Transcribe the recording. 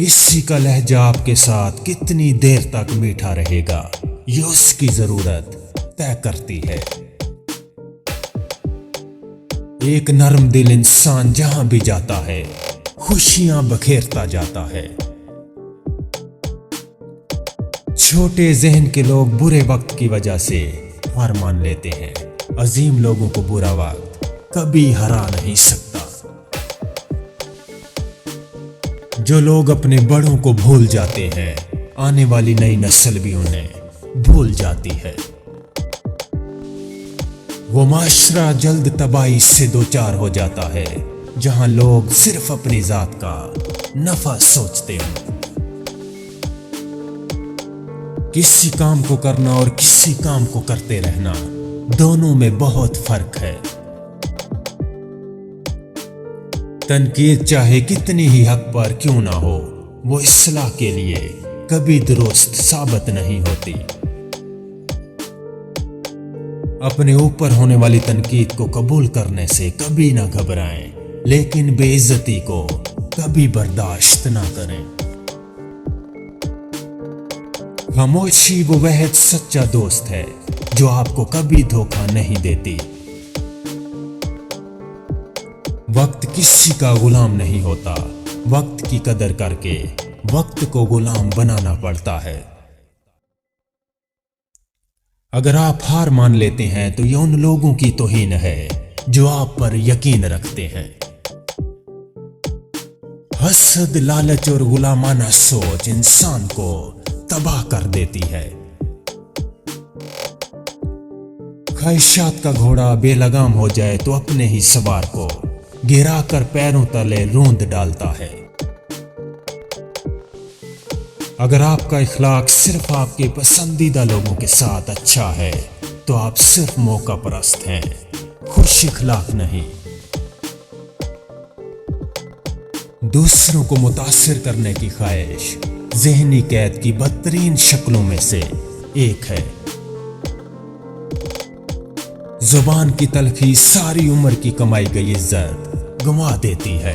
किसी का लहजा आपके साथ कितनी देर तक मीठा रहेगा, ये उसकी जरूरत तय करती है। एक नरम दिल इंसान जहां भी जाता है, खुशियां बखेरता जाता है। छोटे जहन के लोग बुरे वक्त की वजह से हार मान लेते हैं। अजीम लोगों को बुरा वक्त कभी हरा नहीं सकता। जो लोग अपने बड़ों को भूल जाते हैं, आने वाली नई नस्ल भी उन्हें भूल जाती है। वो माशरा जल्द तबाही से दो चार हो जाता है, जहां लोग सिर्फ अपनी जात का नफा सोचते हैं। किसी काम को करना और किसी काम को करते रहना, दोनों में बहुत फर्क है। तनकीद चाहे कितनी ही हक पर क्यों ना हो, वो इस्लाह के लिए कभी दुरुस्त साबित नहीं होती। अपने ऊपर होने वाली तनकीद को कबूल करने से कभी ना घबराएं, लेकिन बेइज्जती को कभी बर्दाश्त ना करें। खामोशी वो वह सच्चा दोस्त है जो आपको कभी धोखा नहीं देती। वक्त किसी का गुलाम नहीं होता, वक्त की कदर करके वक्त को गुलाम बनाना पड़ता है। अगर आप हार मान लेते हैं तो ये उन लोगों की तौहीन है जो आप पर यकीन रखते हैं। हसद, लालच और गुलामाना सोच इंसान को तबाह कर देती है। ख्वाहिशात का घोड़ा बेलगाम हो जाए तो अपने ही सवार को गिरा कर पैरों तले रूंद डालता है। अगर आपका इखलाक सिर्फ आपके पसंदीदा लोगों के साथ अच्छा है तो आप सिर्फ मौका परस्त हैं, खुश इखलाक नहीं। दूसरों को मुतासिर करने की ख्वाहिश ज़हनी कैद की बदतरीन शक्लों में से एक है। जुबान की तलखी सारी उम्र की कमाई गई इज्जत गंवा देती है।